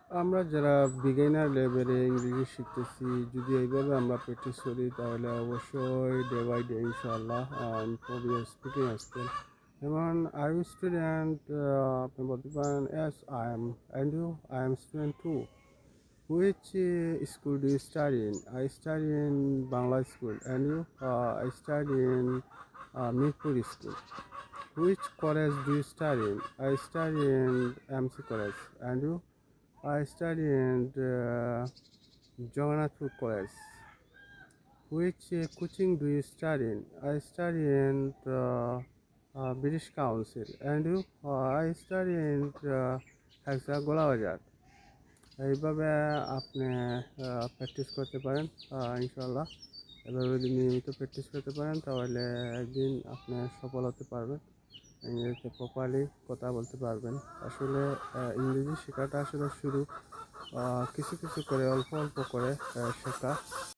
আমরা যারা বিগিনার লেভেলে ইংরেজি শিখতেছি, যদি এইভাবে আমরা প্র্যাকটিস করি তাহলে অবশ্যই ডে বাই ডে ইনশাআল্লাহ ইমপ্রুভ স্পিকিং স্কিল। যেমন আই এম স্টুডেন্ট, আপনি বলতে পারেন as I am, and you, I am student too. Which school do you study in? I study in Bangla school. And you? I study in Mirpur school. Which college do you study in? I study in MC College. And you? I study in Jagannathpur College. Which coaching do you study in? I study in British Council. And you? I study in Hexagola Bazar. এইভাবে আপনি practice করতে পারেন ইনশাল্লাহ। এভাবে যদি নিয়মিত practice করতে পারেন তাহলে একদিন আপনি সফল হতে পারবেন, ইংরেজিতে প্রপারলি কথা বলতে পারবেন। আসলে ইংরেজি শেখাটা আসলে শুরু কিছু কিছু করে অল্প অল্প করে শেখা।